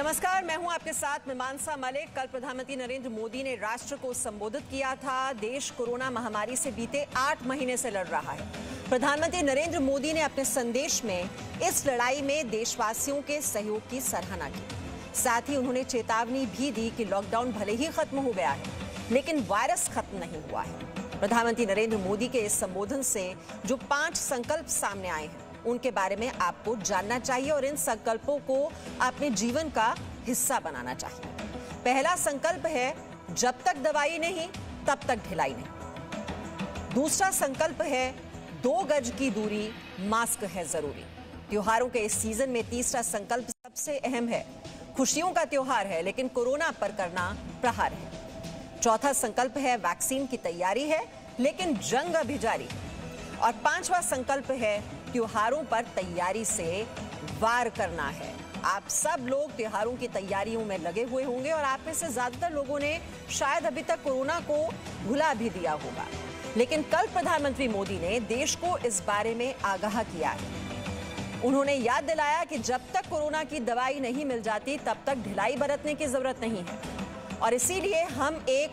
नमस्कार, मैं हूं आपके साथ मीमांसा मलिक। कल प्रधानमंत्री नरेंद्र मोदी ने राष्ट्र को संबोधित किया था। देश कोरोना महामारी से बीते 8 महीने से लड़ रहा है। प्रधानमंत्री नरेंद्र मोदी ने अपने संदेश में इस लड़ाई में देशवासियों के सहयोग की सराहना की। साथ ही उन्होंने चेतावनी भी दी कि लॉकडाउन भले ही खत्म हो गया है, लेकिन वायरस खत्म नहीं हुआ है। प्रधानमंत्री नरेंद्र मोदी के इस संबोधन से जो 5 संकल्प सामने आए हैं, उनके बारे में आपको जानना चाहिए और इन संकल्पों को अपने जीवन का हिस्सा बनाना चाहिए। पहला संकल्प है, जब तक दवाई नहीं तब तक ढिलाई नहीं। दूसरा संकल्प है, 2 गज की दूरी, मास्क है जरूरी। त्योहारों के इस सीजन में तीसरा संकल्प सबसे अहम है। खुशियों का त्योहार है, लेकिन कोरोना पर करना प्रहार है। चौथा संकल्प है, वैक्सीन की तैयारी है, लेकिन जंग अभी जारी है। और 5वां संकल्प है, त्योहारों पर तैयारी से वार करना है। आप सब लोग त्योहारों की तैयारियों में लगे हुए होंगे और आप में से ज्यादातर लोगों ने शायद अभी तक कोरोना को भुला भी दिया होगा, लेकिन कल प्रधानमंत्री मोदी ने देश को इस बारे में आगाह किया है। उन्होंने याद दिलाया कि जब तक कोरोना की दवाई नहीं मिल जाती तब तक ढिलाई बरतने की जरूरत नहीं है। और इसीलिए हम एक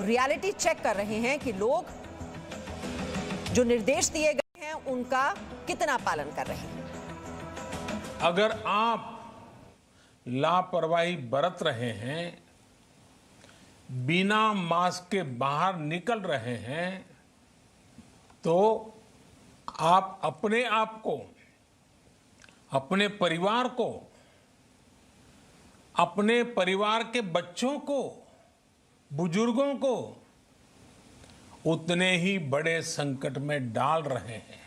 रियलिटी चेक कर रहे हैं कि लोग जो निर्देश दिए गए हैं उनका कितना पालन कर रहे हैं। अगर आप लापरवाही बरत रहे हैं, बिना मास्क के बाहर निकल रहे हैं, तो आप अपने आप को, अपने परिवार को, अपने परिवार के बच्चों को, बुजुर्गों को उतने ही बड़े संकट में डाल रहे हैं।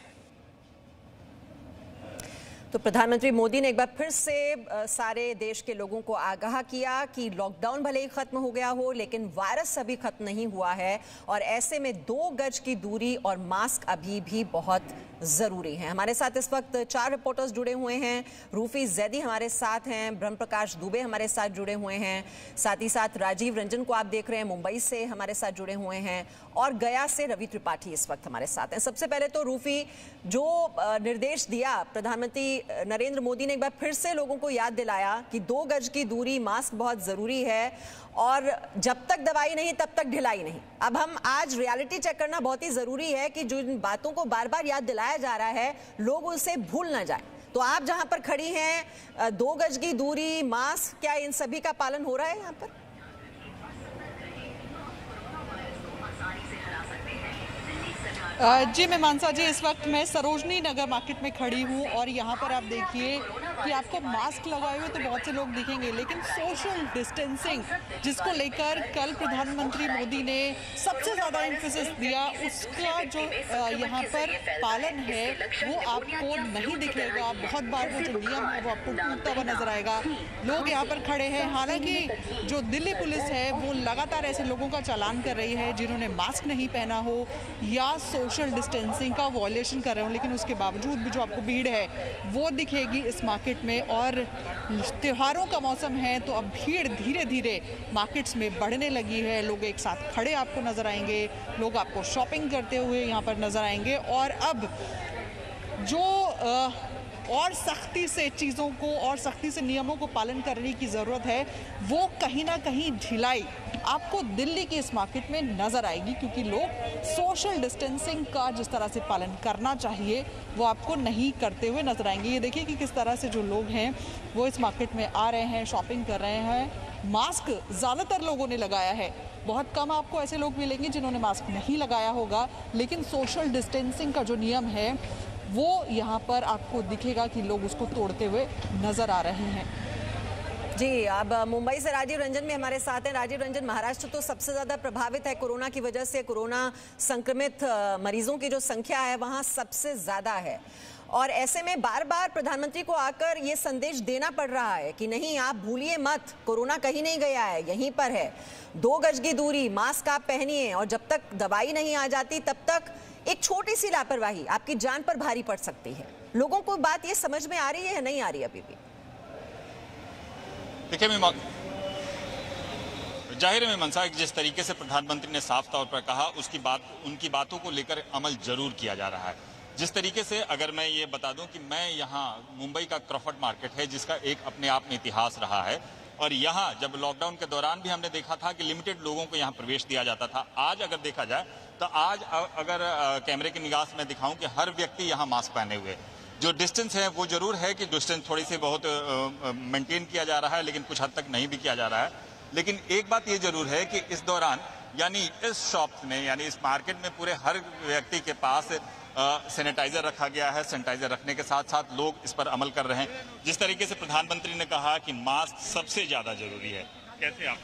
तो प्रधानमंत्री मोदी ने एक बार फिर से सारे देश के लोगों को आगाह किया कि लॉकडाउन भले ही खत्म हो गया हो, लेकिन वायरस अभी खत्म नहीं हुआ है और ऐसे में 2 गज की दूरी और मास्क अभी भी बहुत जरूरी है। हमारे साथ इस वक्त 4 रिपोर्टर्स जुड़े हुए हैं। रूफी जैदी हमारे साथ हैं, ब्रह्म प्रकाश दुबे हमारे साथ जुड़े हुए हैं, साथ ही साथ राजीव रंजन को आप देख रहे हैं, मुंबई से हमारे साथ जुड़े हुए हैं, और गया से रवि त्रिपाठी इस वक्त हमारे साथ हैं। सबसे पहले तो रूफी, जो निर्देश दिया प्रधानमंत्री नरेंद्र मोदी ने, एक बार फिर से लोगों को याद दिलाया कि 2 गज की दूरी, मास्क बहुत जरूरी है और जब तक दवाई नहीं तब तक ढिलाई नहीं। अब हम आज रियलिटी चेक करना बहुत ही जरूरी है कि जो इन बातों को बार बार याद दिलाया जा रहा है, लोग उसे भूल ना जाए। तो आप जहां पर खड़ी हैं, 2 गज की दूरी, मास्क, क्या इन सभी का पालन हो रहा है यहाँ पर? जी मीमांसा जी, इस वक्त मैं सरोजनी नगर मार्केट में खड़ी हूँ और यहाँ पर आप देखिए कि आपको मास्क लगाए हुए तो बहुत से लोग दिखेंगे, लेकिन सोशल डिस्टेंसिंग जिसको लेकर कल प्रधानमंत्री मोदी ने सबसे ज़्यादा एम्फेसिस दिया, उसका जो यहाँ पर पालन है वो आपको नहीं दिखेगा। बहुत बार वो जो नियम है वो आपको टूटता हुआ नजर आएगा। लोग यहाँ पर खड़े हैं, हालांकि जो दिल्ली पुलिस है वो लगातार ऐसे लोगों का चालान कर रही है जिन्होंने मास्क नहीं पहना हो या सोशल डिस्टेंसिंग का वॉयलेशन कर रहे हो, लेकिन उसके बावजूद भी जो आपको भीड़ है वो दिखेगी इस मार्केट में। और त्योहारों का मौसम है तो अब भीड़ धीरे धीरे मार्केट्स में बढ़ने लगी है। लोग एक साथ खड़े आपको नजर आएंगे, लोग आपको शॉपिंग करते हुए यहाँ पर नजर आएंगे। और अब जो और सख्ती से चीज़ों को और सख्ती से नियमों को पालन करने की ज़रूरत है, वो कहीं ना कहीं ढिलाई आपको दिल्ली के इस मार्केट में नज़र आएगी, क्योंकि लोग सोशल डिस्टेंसिंग का जिस तरह से पालन करना चाहिए वो आपको नहीं करते हुए नज़र आएंगे। ये देखिए कि किस तरह से जो लोग हैं वो इस मार्केट में आ रहे हैं, शॉपिंग कर रहे हैं। मास्क ज़्यादातर लोगों ने लगाया है, बहुत कम आपको ऐसे लोग मिलेंगे जिन्होंने मास्क नहीं लगाया होगा, लेकिन सोशल डिस्टेंसिंग का जो नियम है वो यहाँ पर आपको दिखेगा कि लोग उसको तोड़ते हुए नजर आ रहे हैं। जी, अब मुंबई से राजीव रंजन भी हमारे साथ हैं। राजीव रंजन, महाराष्ट्र तो सबसे ज्यादा प्रभावित है कोरोना की वजह से। कोरोना संक्रमित मरीजों की जो संख्या है वहां सबसे ज्यादा है और ऐसे में बार बार प्रधानमंत्री को आकर ये संदेश देना पड़ रहा है कि नहीं, आप भूलिए मत, कोरोना कहीं नहीं गया है, यहीं पर है। 2 गज की दूरी, मास्क आप पहनिए और जब तक दवाई नहीं आ जाती तब तक एक छोटी सी लापरवाही आपकी जान पर भारी पड़ सकती है। लोगों को बात ये समझ में आ रही है या नहीं आ रही अभी भी? देखिए जाहिर है मीमांसा, जिस तरीके से प्रधानमंत्री ने साफ तौर पर कहा उनकी बातों को लेकर अमल जरूर किया जा रहा है। जिस तरीके से अगर मैं ये बता दूं कि मैं यहाँ मुंबई का क्रॉफर्ड मार्केट है जिसका एक अपने आप में इतिहास रहा है, और यहाँ जब लॉकडाउन के दौरान भी हमने देखा था कि लिमिटेड लोगों को यहाँ प्रवेश दिया जाता था। आज अगर देखा जाए तो आज अगर कैमरे की निगाह से मैं दिखाऊं कि हर व्यक्ति यहाँ मास्क पहने हुए, जो डिस्टेंस है वो जरूर है कि डिस्टेंस थोड़ी सी बहुत मेंटेन किया जा रहा है, लेकिन कुछ हद तक नहीं भी किया जा रहा है। लेकिन एक बात ये जरूर है कि इस दौरान यानी इस शॉप में यानी इस मार्केट में पूरे हर व्यक्ति के पास सैनिटाइजर रखा गया है। सैनिटाइजर रखने के साथ साथ लोग इस पर अमल कर रहे हैं। जिस तरीके से प्रधानमंत्री ने कहा कि मास्क सबसे ज्यादा जरूरी है, कैसे आप?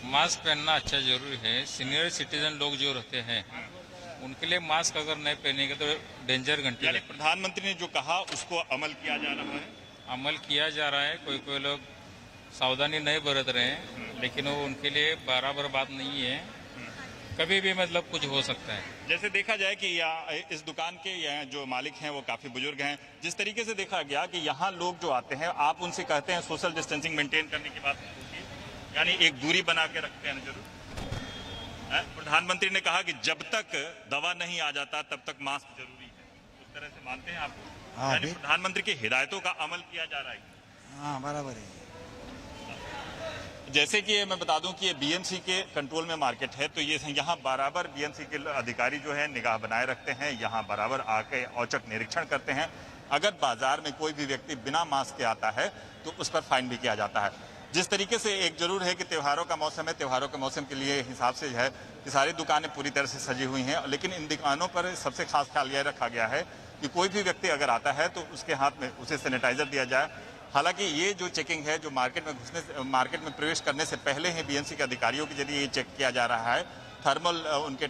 मास्क पहनना अच्छा जरूरी है। सीनियर सिटीजन लोग जो रहते हैं उनके लिए मास्क अगर नहीं पहनेंगे तो डेंजर घंटी यानी प्रधानमंत्री ने जो कहा उसको अमल किया जा रहा है। अमल किया जा रहा है। कोई लोग सावधानी नहीं बरत रहे हैं, लेकिन वो उनके लिए बराबर बात नहीं है। कभी भी मतलब कुछ हो सकता है। जैसे देखा जाए कि इस दुकान के यहाँ जो मालिक हैं वो काफी बुजुर्ग हैं। जिस तरीके से देखा गया कि यहाँ लोग जो आते हैं आप उनसे कहते हैं सोशल डिस्टेंसिंग मेंटेन करने की बात होती है, यानी एक दूरी बना के रखते हैं जरूर। प्रधानमंत्री ने कहा कि जब तक दवा नहीं आ जाता तब तक मास्क जरूरी है, उस तरह से मानते हैं आप? यानी प्रधानमंत्री की हिदायतों का अमल किया जा रहा है। हाँ बराबर है। जैसे कि मैं बता दूं कि ये बीएमसी के कंट्रोल में मार्केट है, तो ये यहाँ बराबर बीएमसी के अधिकारी जो है निगाह बनाए रखते हैं, यहाँ बराबर आके औचक निरीक्षण करते हैं। अगर बाजार में कोई भी व्यक्ति बिना मास्क के आता है तो उस पर फाइन भी किया जाता है। जिस तरीके से एक जरूर है कि त्योहारों का मौसम है, त्योहारों के मौसम के लिए हिसाब से है कि सारी दुकानें पूरी तरह से सजी हुई हैं, लेकिन इन दुकानों पर सबसे खास ख्याल यह रखा गया है कि कोई भी व्यक्ति अगर आता है तो उसके हाथ में उसे सैनिटाइजर दिया जाए। हालांकि ये जो चेकिंग है जो मार्केट में प्रवेश करने से पहले ही बीएमसी के अधिकारियों के जरिए ये चेक किया जा रहा है, थर्मल उनके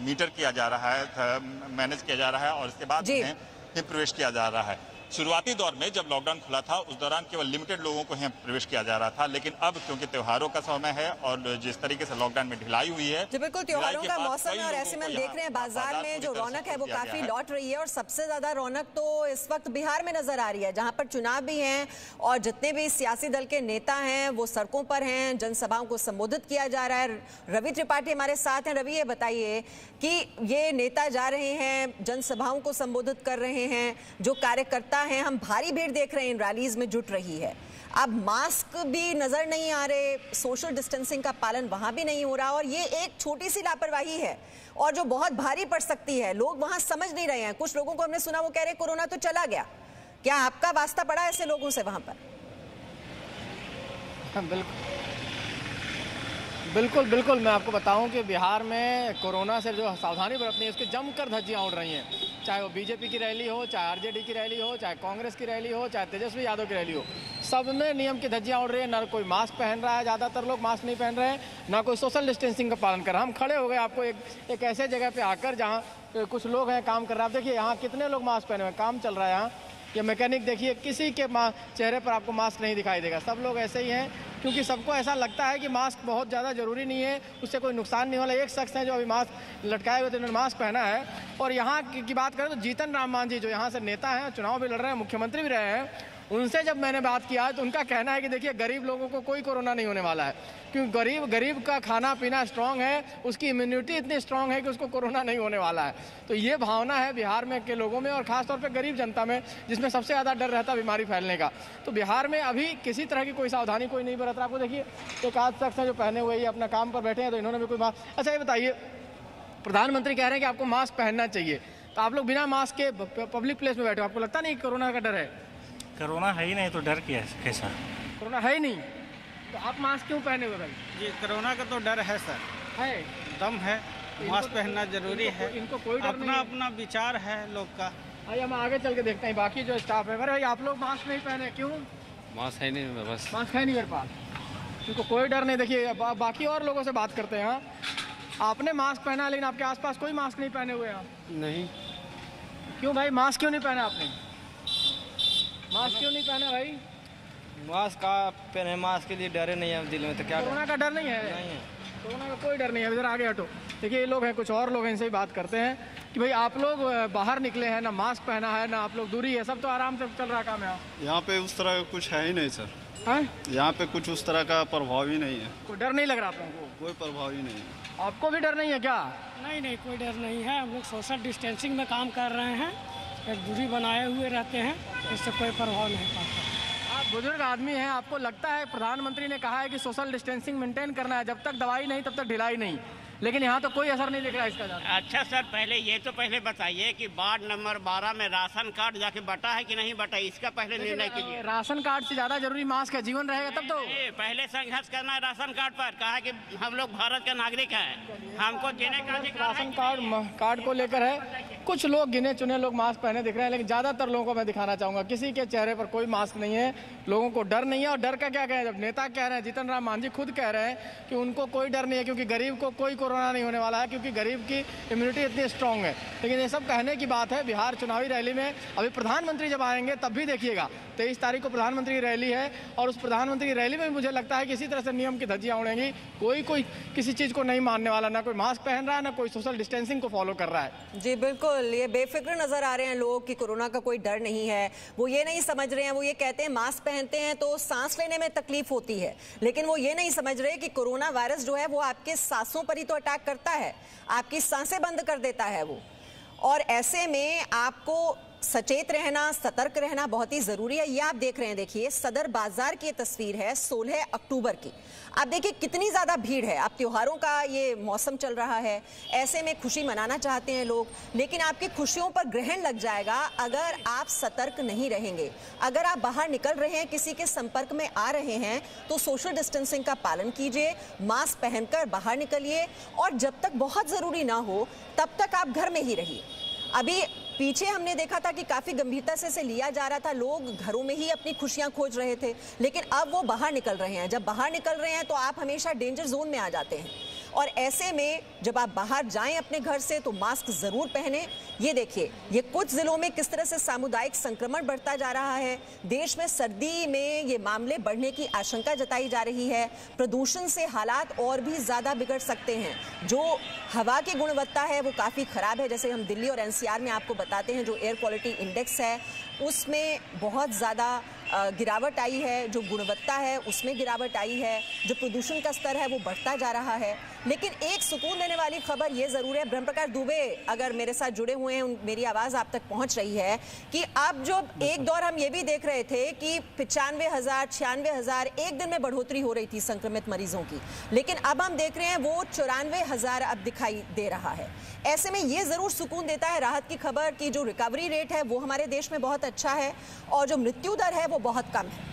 मीटर किया जा रहा है, मैनेज किया जा रहा है और इसके बाद ही प्रवेश किया जा रहा है। शुरुआती दौर में जब लॉकडाउन खुला था उस दौरान केवल लिमिटेड लोगों को यहाँ प्रवेश किया जा रहा था, लेकिन अब क्योंकि त्योहारों का समय है और जिस तरीके से लॉकडाउन में ढिलाई हुई है, जी बिल्कुल त्योहारों का मौसम है और ऐसे में हम देख रहे हैं बाजार में जो रौनक है वो काफी लौट रही है। और सबसे ज्यादा रौनक तो इस वक्त बिहार में नजर आ रही है, जहां पर चुनाव भी हैं और जितने भी सियासी दल के नेता हैं वो सड़कों पर हैं, जनसभाओं को संबोधित किया जा रहा है। रवि त्रिपाठी हमारे साथ हैं। रवि, ये बताइए कि ये नेता जा रहे हैं, जनसभाओं को संबोधित कर रहे हैं, जो कार्यकर्ता हैं हम भारी भीड़ देख रहे हैं इन रैलीज में जुट रही है। अब मास्क भी नजर नहीं आ रहे, सोशल डिस्टेंसिंग का पालन वहां भी नहीं हो रहा और ये एक छोटी सी लापरवाही है और जो बहुत भारी पड़ सकती है। लोग वहां समझ नहीं रहे हैं। कुछ लोगों को हमने सुना वो कह रहे कोरोना तो चला गया। क्या आपका वास्ता पड़ा ऐसे लोगों से वहां पर? बिल्कुल मैं आपको बताऊं कि बिहार में कोरोना से जो सावधानी बरतनी है उसकी जमकर धज्जियां उड़ रही हैं। चाहे वो बीजेपी की रैली हो, चाहे आरजेडी की रैली हो, चाहे कांग्रेस की रैली हो, चाहे तेजस्वी यादव की रैली हो, सब में नियम की धज्जियां उड़ रही है। ना कोई मास्क पहन रहा है, ज़्यादातर लोग मास्क नहीं पहन रहे हैं, ना कोई सोशल डिस्टेंसिंग का पालन कर रहा है। हम खड़े हो गए आपको एक ऐसे जगह पे आकर जहाँ कुछ लोग हैं काम कर रहे हैं। आप देखिए यहाँ कितने लोग मास्क पहने हुए हैं, काम चल रहा है यहाँ। ये मैकेनिक देखिए, किसी के चेहरे पर आपको मास्क नहीं दिखाई देगा। सब लोग ऐसे ही हैं क्योंकि सबको ऐसा लगता है कि मास्क बहुत ज़्यादा ज़रूरी नहीं है, उससे कोई नुकसान नहीं वाला। एक शख्स है जो अभी मास्क लटकाए हुए थे, उन्होंने मास्क पहना है। और यहाँ की बात करें तो जीतन राम मांझी जो यहाँ से नेता हैं, चुनाव भी लड़ रहे हैं, मुख्यमंत्री भी रहे हैं, उनसे जब मैंने बात किया तो उनका कहना है कि देखिए गरीब लोगों को कोई कोरोना नहीं होने वाला है, क्योंकि गरीब का खाना पीना स्ट्रांग है, उसकी इम्यूनिटी इतनी स्ट्रांग है कि उसको कोरोना नहीं होने वाला है। तो ये भावना है बिहार में के लोगों में और ख़ासतौर पे गरीब जनता में, जिसमें सबसे ज़्यादा डर रहता है बीमारी फैलने का। तो बिहार में अभी किसी तरह की कोई सावधानी कोई नहीं बरत रहा। आपको देखिए एक आध शख्स है जो पहने हुए ही अपना काम पर बैठे हैं, तो इन्होंने भी कोई मास्क। अच्छा ये बताइए, प्रधानमंत्री कह रहे हैं कि आपको मास्क पहनना चाहिए, तो आप लोग बिना मास्क के पब्लिक प्लेस में बैठे हो, आपको लगता नहीं कोरोना का डर है? कोरोना है ही नहीं तो डर क्या है? कैसा कोरोना है ही नहीं तो आप मास्क क्यों पहने हुए भाई? जी कोरोना का तो डर है सर, है दम है, मास्क पहनना जरूरी है। इनको कोई डर नहीं है? अपना विचार है लोग का। आइए हम आगे चल के देखते हैं बाकी जो स्टाफ है। अरे भाई आप लोग मास्क नहीं पहने क्यों? मास्क है नहीं, बस मास्क है नहीं मेरे पास, इनको कोई डर नहीं। देखिए बाकी और लोगों से बात करते हैं। आपने मास्क पहना लेकिन आपके आसपास कोई मास्क नहीं पहने हुए हैं? नहीं। क्यों भाई मास्क क्यों नहीं पहना आपने? मास्क क्यों नहीं पहना भाई? मास्क का पहने, मास्क के लिए डरे नहीं है दिल में, तो क्या कोरोना का डर नहीं है? नहीं है, कोरोना का कोई डर नहीं है। इधर आगे हटो। देखिए ये लोग हैं, कुछ और लोग हैं, इनसे ही बात करते हैं कि भाई आप लोग बाहर निकले हैं, ना मास्क पहना है, ना आप लोग दूरी है, सब तो आराम से चल रहा काम है। यहाँ पे उस तरह का कुछ है ही नहीं सर। हैं? यहाँ पे कुछ उस तरह का प्रभाव ही नहीं है। कोई डर नहीं लग रहा आप लोगों को? कोई प्रभाव ही नहीं है। आपको भी डर नहीं है क्या? नहीं कोई डर नहीं है। हम लोग सोशल डिस्टेंसिंग में काम कर रहे हैं, एक दूरी बनाए हुए रहते हैं, इससे कोई प्रभाव नहीं पड़ता। आप बुजुर्ग आदमी हैं, आपको लगता है प्रधानमंत्री ने कहा है कि सोशल डिस्टेंसिंग मेंटेन करना है, जब तक दवाई नहीं तब तक ढिलाई नहीं, लेकिन यहाँ तो कोई असर नहीं दिख रहा इसका। अच्छा सर, पहले बताइए कि वार्ड नंबर 12 में राशन कार्ड जाके बटा है कि नहीं बटा, इसका पहले निर्णय कीजिए। राशन कार्ड से ज्यादा जरूरी मास्क है, जीवन रहेगा तब तो। पहले संघर्ष करना है राशन कार्ड पर, कहा कि हम लोग भारत के नागरिक हैं, हमको देने का राशन कार्ड को लेकर है। कुछ लोग गिने चुने लोग मास्क पहने दिख रहे हैं, लेकिन ज्यादातर लोगों को मैं दिखाना चाहूंगा किसी के चेहरे पर कोई मास्क नहीं है। लोगों को डर नहीं है, और डर का क्या कहें, जब नेता कह रहे हैं, जीतन राम मांझी खुद कह रहे हैं कि उनको कोई डर नहीं है क्योंकि गरीब को कोई कोरोना नहीं होने वाला है, क्योंकि गरीब की इम्यूनिटी इतनी स्ट्रांग है। लेकिन ये सब कहने की बात है। बिहार चुनावी रैली में अभी प्रधानमंत्री जब आएंगे तब भी देखिएगा, 23 तारीख को प्रधानमंत्री की रैली है, और उस प्रधानमंत्री की रैली में भी मुझे लगता है कि इसी तरह से नियम की धज्जियां उड़ेंगी। कोई किसी चीज़ को नहीं मानने वाला, ना कोई मास्क पहन रहा है, ना कोई सोशल डिस्टेंसिंग को फॉलो कर रहा है। जी बिल्कुल, ये बेफिक्र नजर आ रहे हैं लोग कि कोरोना का कोई डर नहीं है। वो ये नहीं समझ रहे हैं, वो ये कहते हैं मास्क पहनते हैं तो सांस लेने में तकलीफ होती है, लेकिन वो ये नहीं समझ रहे कि कोरोना वायरस जो है वो आपके सांसों पर ही तो अटैक करता है, आपकी सांसें बंद कर देता है वो। और ऐसे में आपको सचेत रहना, सतर्क रहना बहुत ही जरूरी है। ये आप देख रहे हैं, देखिए सदर बाजार की तस्वीर है 16 अक्टूबर की। आप देखिए कितनी ज्यादा भीड़ है। अब त्योहारों का ये मौसम चल रहा है, ऐसे में खुशी मनाना चाहते हैं लोग, लेकिन आपकी खुशियों पर ग्रहण लग जाएगा अगर आप सतर्क नहीं रहेंगे। अगर आप बाहर निकल रहे हैं, किसी के संपर्क में आ रहे हैं, तो सोशल डिस्टेंसिंग का पालन कीजिए, मास्क पहनकर बाहर निकलिए, और जब तक बहुत जरूरी ना हो तब तक आप घर में ही रहिए। अभी पीछे हमने देखा था कि काफी गंभीरता से इसे लिया जा रहा था, लोग घरों में ही अपनी खुशियां खोज रहे थे, लेकिन अब वो बाहर निकल रहे हैं। जब बाहर निकल रहे हैं तो आप हमेशा डेंजर जोन में आ जाते हैं, और ऐसे में जब आप बाहर जाएं अपने घर से तो मास्क जरूर पहने। ये देखिए, ये कुछ जिलों में किस तरह से सामुदायिक संक्रमण बढ़ता जा रहा है। देश में सर्दी में ये मामले बढ़ने की आशंका जताई जा रही है। प्रदूषण से हालात और भी ज्यादा बिगड़ सकते हैं। जो हवा की गुणवत्ता है वो काफी खराब है, जैसे हम दिल्ली और एनसीआर में आपको बताते हैं, जो एयर क्वालिटी इंडेक्स है उसमें बहुत ज्यादा गिरावट आई है, जो गुणवत्ता है उसमें गिरावट आई है, जो प्रदूषण का स्तर है वो बढ़ता जा रहा है। लेकिन एक सुकून देने वाली खबर ये जरूर है, ब्रह्मप्रकाश दुबे अगर मेरे साथ जुड़े हुए हैं, मेरी आवाज आप तक पहुंच रही है, कि अब जो एक दौर हम ये भी देख रहे थे कि 95,000 96,000 एक दिन में बढ़ोतरी हो रही थी संक्रमित मरीजों की, लेकिन अब हम देख रहे हैं वो 94,000 अब दिखाई दे रहा है। ऐसे में ये जरूर सुकून देता है, राहत की खबर, कि जो रिकवरी रेट है वो हमारे देश में बहुत अच्छा है, और जो मृत्यु दर है वो बहुत कम है।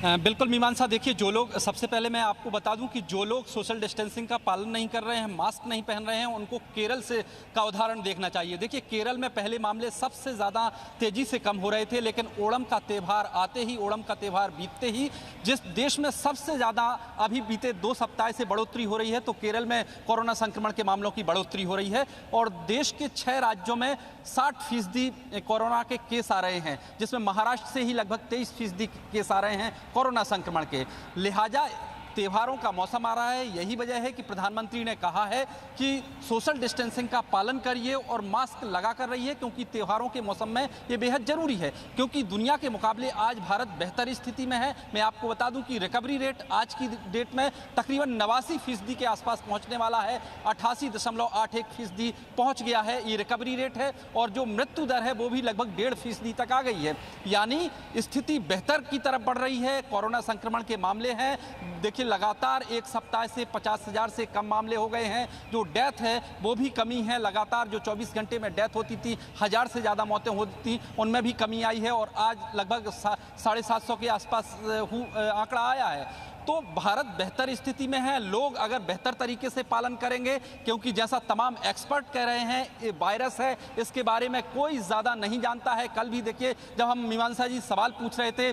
बिल्कुल मीमांसा, देखिए जो लोग, सबसे पहले मैं आपको बता दूं कि जो लोग सोशल डिस्टेंसिंग का पालन नहीं कर रहे हैं, मास्क नहीं पहन रहे हैं, उनको केरल से का उदाहरण देखना चाहिए। देखिए केरल में पहले मामले सबसे ज़्यादा तेज़ी से कम हो रहे थे, लेकिन ओणम का त्यौहार आते ही, ओणम का त्यौहार बीतते ही जिस देश में सबसे ज़्यादा अभी बीते 2 सप्ताह से बढ़ोतरी हो रही है, तो केरल में कोरोना संक्रमण के मामलों की बढ़ोतरी हो रही है, और देश के 6 राज्यों में 60% कोरोना के केस आ रहे हैं, जिसमें महाराष्ट्र से ही लगभग 23% केस आ रहे हैं कोरोना संक्रमण के। लिहाजा त्योहारों का मौसम आ रहा है, यही वजह है कि प्रधानमंत्री ने कहा है कि सोशल डिस्टेंसिंग का पालन करिए और मास्क लगा कर रहिए, क्योंकि त्योहारों के मौसम में ये बेहद जरूरी है। क्योंकि दुनिया के मुकाबले आज भारत बेहतर स्थिति में है। मैं आपको बता दूं कि रिकवरी रेट आज की डेट में तकरीबन 89% के आसपास पहुंचने वाला है, 88.81% पहुंच गया है, ये रिकवरी रेट है, और जो मृत्यु दर है वो भी लगभग 1.5% तक आ गई है। यानी स्थिति बेहतर की तरफ बढ़ रही है। कोरोना संक्रमण के मामले हैं, देखिए लगातार एक सप्ताह से 50,000 से कम मामले हो गए हैं। जो डेथ है वो भी कमी है, लगातार जो 24 घंटे में डेथ होती थी, 1000 से ज़्यादा मौतें होती थी, उनमें भी कमी आई है, और आज लगभग 750 के आसपास आंकड़ा आया है। तो भारत बेहतर स्थिति में है। लोग अगर बेहतर तरीके से पालन करेंगे, क्योंकि जैसा तमाम एक्सपर्ट कह रहे हैं, ये वायरस है, इसके बारे में कोई ज़्यादा नहीं जानता है। कल भी देखिए जब हम मीमांसा जी सवाल पूछ रहे थे,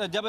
जब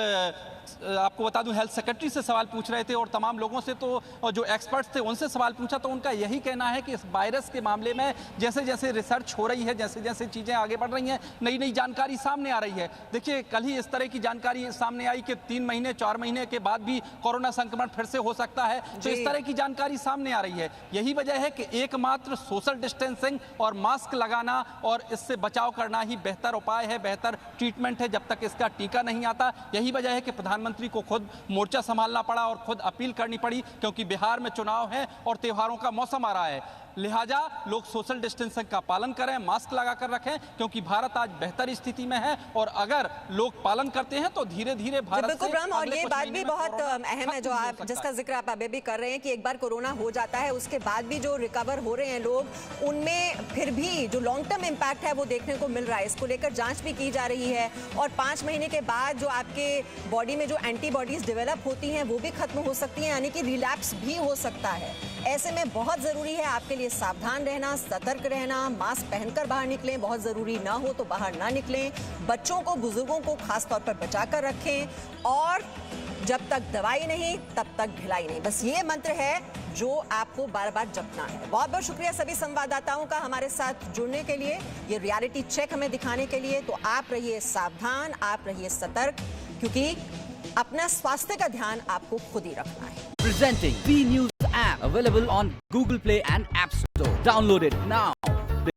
आपको बता दूं हेल्थ सेक्रेटरी से सवाल पूछ रहे थे और तमाम लोगों से, तो जो एक्सपर्ट्स थे उनसे सवाल पूछा, तो उनका यही कहना है कि इस वायरस के मामले में जैसे जैसे रिसर्च हो रही है, जैसे जैसे चीज़ें आगे बढ़ रही हैं, नई नई जानकारी सामने आ रही है। देखिए कल ही इस तरह की जानकारी सामने आई कि 3 महीने 4 महीने के बाद भी कोरोना संक्रमण फिर से हो सकता है, तो इस तरह की जानकारी सामने आ रही है। यही वजह है कि एकमात्र सोशल डिस्टेंसिंग और मास्क लगाना और इससे बचाव करना ही बेहतर उपाय है, बेहतर ट्रीटमेंट है, जब तक इसका टीका नहीं आता। यही वजह है कि प्रधानमंत्री को खुद मोर्चा संभालना पड़ा और खुद अपील करनी पड़ी, क्योंकि बिहार में चुनाव है और त्योहारों का मौसम आ रहा है। लिहाजा लोग सोशल डिस्टेंसिंग का पालन करें, मास्क लगा कर रखें, क्योंकि भारत आज बेहतर स्थिति में है और अगर लोग पालन करते हैं तो धीरे धीरे भारत बिल्कुल ब्रह्म, और ये बात भी बहुत कोरोना अहम है जो आप जिसका जिक्र आप अभी भी कर रहे हैं कि एक बार कोरोना हो जाता है उसके बाद भी जो रिकवर हो रहे हैं लोग, उनमें फिर भी जो लॉन्ग टर्म इम्पैक्ट है वो देखने को मिल रहा है। इसको लेकर जांच भी की जा रही है और 5 महीने के बाद जो आपके बॉडी में जो एंटीबॉडीज डेवलप होती हैं वो भी खत्म हो सकती हैं, यानी कि रिलैप्स भी हो सकता है। ऐसे में बहुत जरूरी है आपके लिए सावधान रहना, सतर्क रहना, मास्क पहनकर बाहर निकलें, बहुत जरूरी ना हो तो बाहर ना निकलें, बच्चों को बुजुर्गों को खास तौर पर बचाकर रखें और जब तक दवाई नहीं तब तक ढिलाई नहीं, बस ये मंत्र है जो आपको बार बार जपना है। बहुत बहुत शुक्रिया सभी संवाददाताओं का हमारे साथ जुड़ने के लिए, ये रियलिटी चेक हमें दिखाने के लिए। तो आप रहिए सावधान, आप रहिए सतर्क, क्योंकि अपना स्वास्थ्य का ध्यान आपको खुद ही रखना है। Presenting V News app available on Google Play and App Store. Download it now.